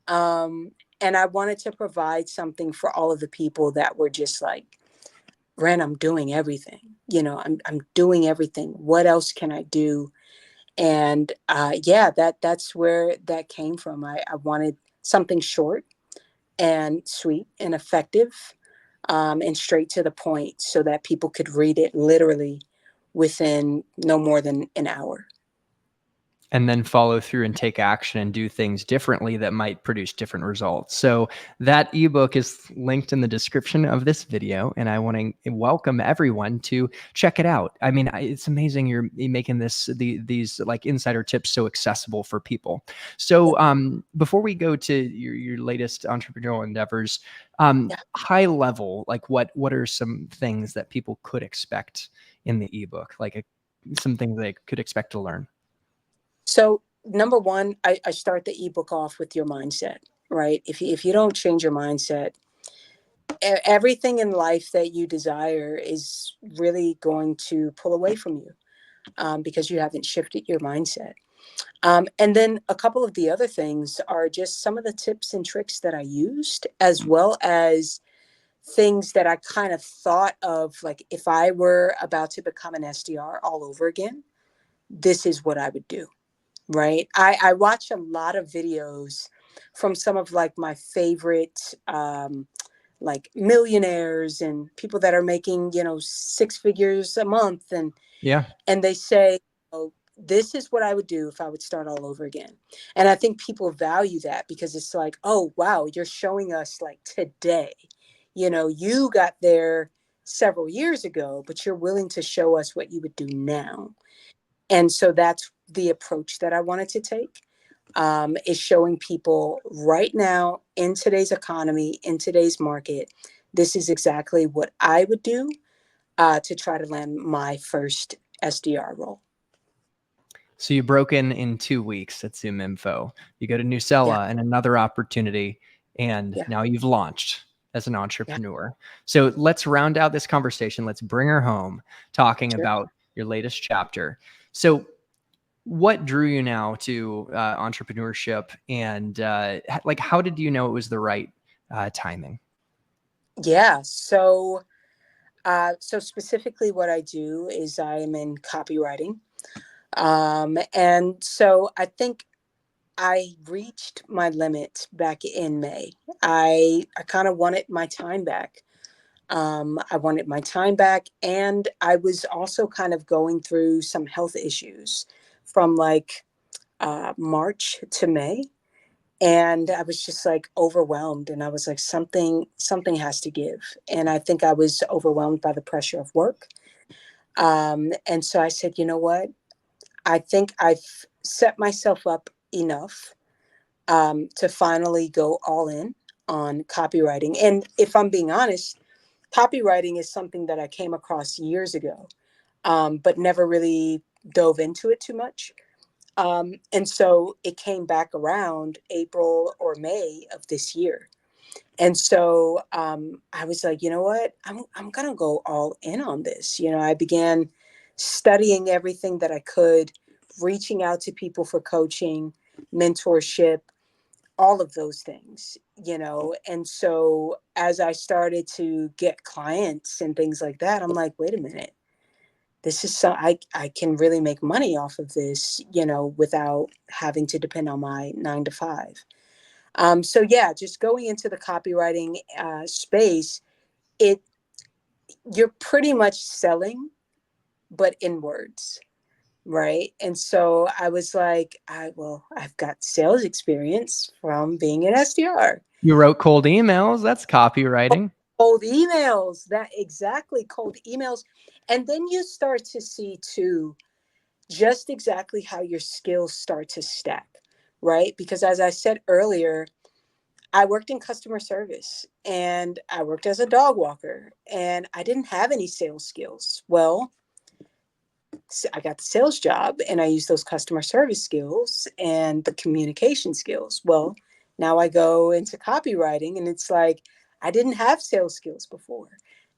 Um, and I wanted to provide something for all of the people that were just like, Ren, I'm doing everything. I'm doing everything. What else can I do? And yeah, that's where that came from. I wanted something short and sweet and effective, and straight to the point, so that people could read it literally within no more than an hour. And then follow through and take action and do things differently that might produce different results. So that ebook is linked in the description of this video, and I want to welcome everyone to check it out. I mean, it's amazing you're making these like insider tips so accessible for people. So before we go to your latest entrepreneurial endeavors, Yeah. high level, like what are some things that people could expect in the ebook, like some things they could expect to learn? So number one, I start the ebook off with your mindset, right? If you don't change your mindset, everything in life that you desire is really going to pull away from you, because you haven't shifted your mindset. And then a couple of the other things are just some of the tips and tricks that I used, as well as things that I kind of thought of, like if I were about to become an SDR all over again, this is what I would do, right? I watch a lot of videos from some of like my favorite, like millionaires and people that are making, 6 figures a month. And Yeah. they say, this is what I would do if I would start all over again. And I think people value that because it's like, oh, wow, you're showing us like today, you got there several years ago, but you're willing to show us what you would do now. And so that's the approach that I wanted to take, is showing people right now in today's economy, in today's market, this is exactly what I would do to try to land my first SDR role. So you broke in 2 weeks at ZoomInfo. You go to Yeah. Nucella and another opportunity, and Yeah. now you've launched as an Yeah. entrepreneur. So let's round out this conversation. Let's bring her home talking Sure. about your latest chapter. So what drew you now to entrepreneurship, and like how did you know it was the right timing? Yeah. So specifically what I do is I am in copywriting. And so I think I reached my limit back in May. I kind of wanted my time back. I wanted my time back. And I was also kind of going through some health issues from like March to May. And I was just like overwhelmed. And I was like, something has to give. And I think I was overwhelmed by the pressure of work. And so I said, you know what? I think I've set myself up enough to finally go all in on copywriting. And if I'm being honest, copywriting is something that I came across years ago, but never really dove into it too much. And so it came back around April or May of this year. And so I was like, you know what? I'm going to go all in on this. I began studying everything that I could, reaching out to people for coaching, mentorship, all of those things. And so as I started to get clients and things like that, I'm like, wait a minute. This is so I can really make money off of this, without having to depend on my 9 to 5. So yeah, just going into the copywriting space, it you're pretty much selling, but in words, right? And so I was like, I've got sales experience from being an SDR. You wrote cold emails. That's copywriting. Cold emails, that exactly, cold emails. And then you start to see too, just exactly how your skills start to stack, right? Because as I said earlier, I worked in customer service and I worked as a dog walker and I didn't have any sales skills. Well, I got the sales job and I used those customer service skills and the communication skills. Well, now I go into copywriting and it's like, I didn't have sales skills before.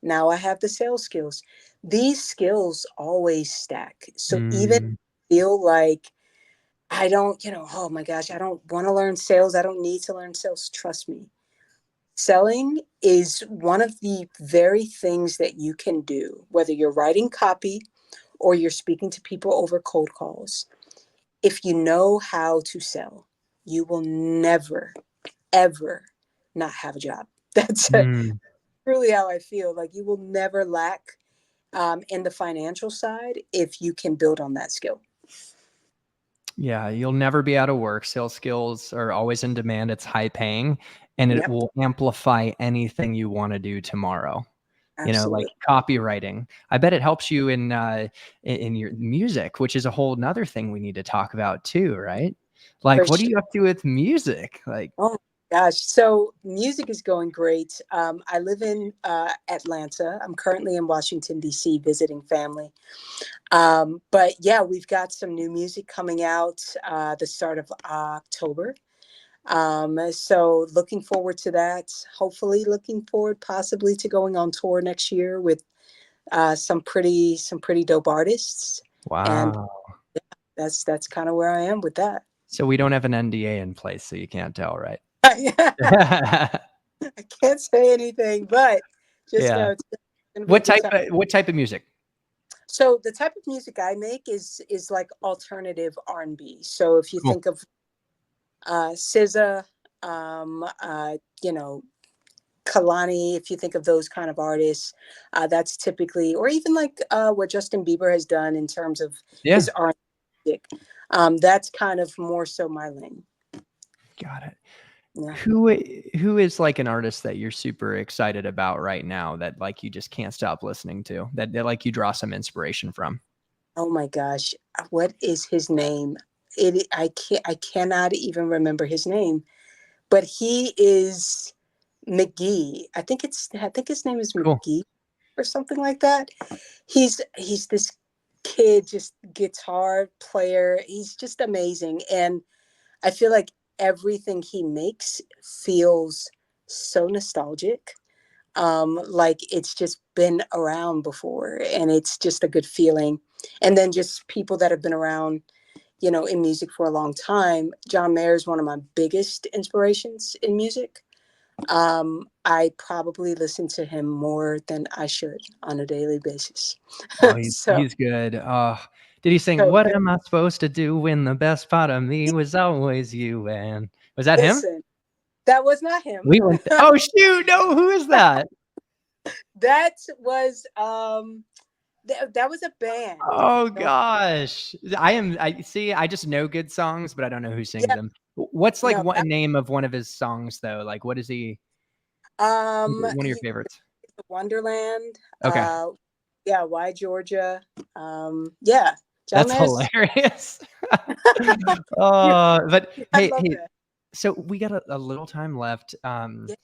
Now I have the sales skills. These skills always stack. So even Mm. feel like I don't, oh my gosh, I don't want to learn sales. I don't need to learn sales. Trust me. Selling is one of the very things that you can do, whether you're writing copy or you're speaking to people over cold calls. If you know how to sell, you will never, ever not have a job. That's Mm. truly how I feel. Like you will never lack in the financial side if you can build on that skill. Yeah, you'll never be out of work. Sales skills are always in demand. It's high paying, and it Yep, will amplify anything you want to do tomorrow. Like absolutely. copywriting. I bet it helps you in your music, which is a whole nother thing we need to talk about too, right? For Like, what are sure. you up to with music? Like, Oh my gosh. So music is going great. I live in Atlanta. I'm currently in Washington, D.C., visiting family. But yeah, we've got some new music coming out the start of October. So looking forward to that. Hopefully looking forward possibly to going on tour next year with some pretty dope artists. And wow. that's kind of where I am with that. So we don't have an NDA in place, so you can't tell, right? I can't say anything, but just Yeah. know it's going to be a good time. What type of music? So the type of music I make is like alternative R&B. So if you Cool. think of SZA, um, uh, you know, Kalani, if you think of those kind of artists, that's typically, or even like what Justin Bieber has done in terms of his Yeah. R&B. music. That's kind of more so my lane. Got it. Yeah. Who is like an artist that you're super excited about right now that like you just can't stop listening to, that like you draw some inspiration from? Oh my gosh, what is his name? I cannot even remember his name, but he is McGee. I think his name is Cool. McGee or something like that. He's this kid, just guitar player. He's just amazing, and I feel like everything he makes feels so nostalgic. Like it's just been around before, and it's just a good feeling. And then just people that have been around, in music for a long time. John Mayer is one of my biggest inspirations in music. I probably listen to him more than I should on a daily basis. Oh, So he's good. Did he sing, so "What am I supposed to do when the best part of me was always you"? And was that him? listen, that was not him. We went. Oh shoot! No, who is that? That was that was a band. Oh No, gosh, I see. I just know good songs, but I don't know who sings yeah, them. What's like no, what that, name of one of his songs though? Like, what is he? One of your he favorites? Wonderland. Okay, Yeah, Why Georgia. Yeah, John that's Mayer's. hilarious. You, But I hey, love hey. that. So we got a little time left. Yeah.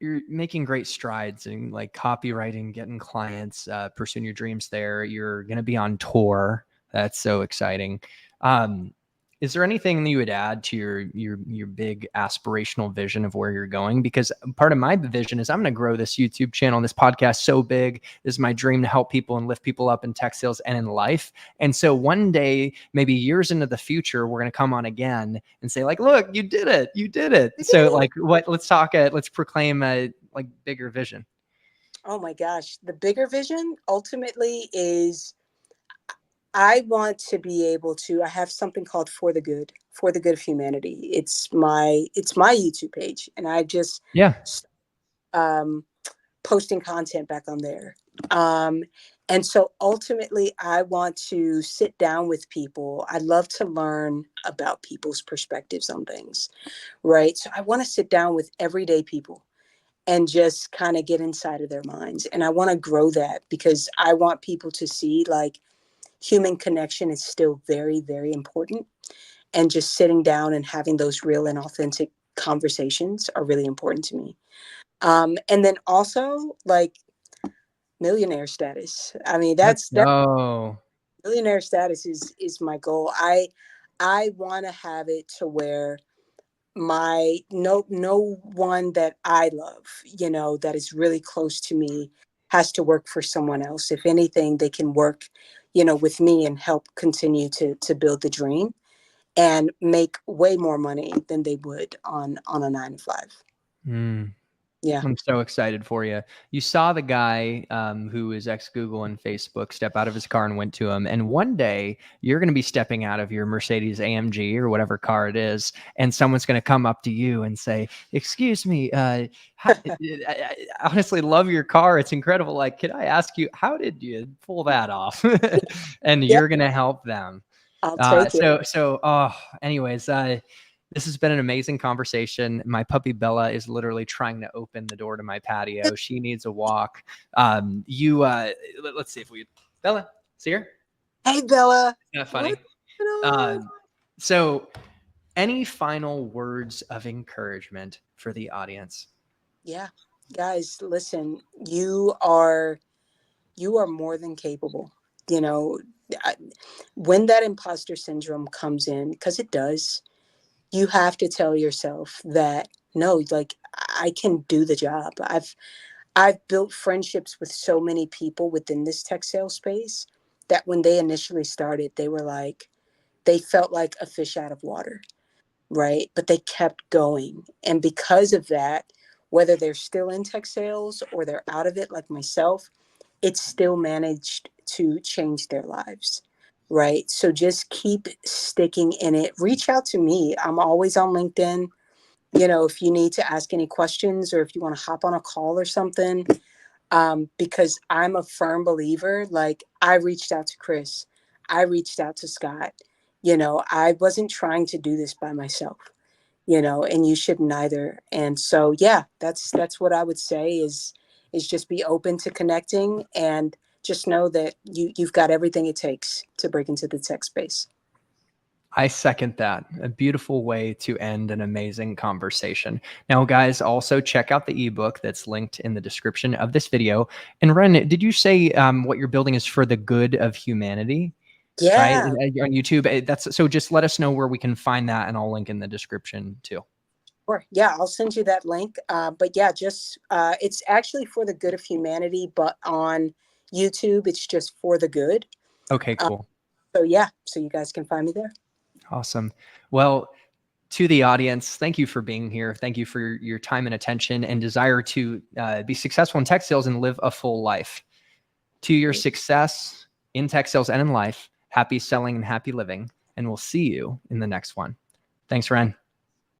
You're making great strides in like copywriting, getting clients, pursuing your dreams there. You're going to be on tour. That's so exciting. Um, is there anything that you would add to your big aspirational vision of where you're going? Because part of my vision is I'm going to grow this YouTube channel and this podcast so big. This is my dream to help people and lift people up in tech sales and in life. And so one day, maybe years into the future, we're going to come on again and say like, look, you did it. You did it. We did So it. like let's talk, let's proclaim a like bigger vision. Oh my gosh. The bigger vision ultimately is I want to be able to, I have something called For the Good of Humanity. It's my YouTube page. And I just Yeah. um posting content back on there. Um, and so ultimately, I want to sit down with people. I love to learn about people's perspectives on things, right? So I want to sit down with everyday people and just kind of get inside of their minds. And I want to grow that because I want people to see like human connection is still very, very important. And just sitting down and having those real and authentic conversations are really important to me. And then also like millionaire status. I mean, Let's that's go. millionaire status is my goal. I want to have it to where my no one that I love, that is really close to me has to work for someone else. If anything, they can work, with me and help continue to build the dream and make way more money than they would on a 9 to 5. Mm. Yeah. I'm so excited for you. You saw the guy who is ex Google and Facebook step out of his car and went to him. And one day you're going to be stepping out of your Mercedes AMG or whatever car it is, and someone's going to come up to you and say, "Excuse me, I honestly love your car. It's incredible. Like, could I ask you, how did you pull that off?" And Yeah, you're going to help them. I'll take it. Anyways, this has been an amazing conversation. My puppy Bella is literally trying to open the door to my patio. She needs a walk. Let's see if we, Bella, see her? Hey Bella, Isn't that what's funny? going on? Um, so, any final words of encouragement for the audience? Yeah, guys, listen, you are more than capable. You know, I- when that imposter syndrome comes in, because it does, you have to tell yourself that no, like I can do the job. I've built friendships with so many people within this tech sales space that when they initially started, they felt like a fish out of water, right? But they kept going. And because of that, whether they're still in tech sales or they're out of it, like myself, it still managed to change their lives, right? So just keep sticking in it. Reach out to me. I'm always on LinkedIn. If you need to ask any questions or if you want to hop on a call or something, because I'm a firm believer. Like I reached out to Chris. I reached out to Scott. I wasn't trying to do this by myself, and you shouldn't either. And so, yeah, that's what I would say is just be open to connecting, and just know that you've got everything it takes to break into the tech space. I second that. A beautiful way to end an amazing conversation. Now, guys, also check out the ebook that's linked in the description of this video. And Ren, did you say what you're building is for the good of humanity? Right? Yeah. On YouTube. That's so just let us know where we can find that, and I'll link in the description too. Sure. Yeah, I'll send you that link. But yeah, just it's actually for the good of humanity, but on YouTube, it's just for the good. Okay, cool. So yeah, so you guys can find me there. Awesome. Well, to the audience, thank you for being here. Thank you for your time and attention and desire to be successful in tech sales and live a full life. To your success in tech sales and in life, happy selling and happy living. And we'll see you in the next one. Thanks, Ren.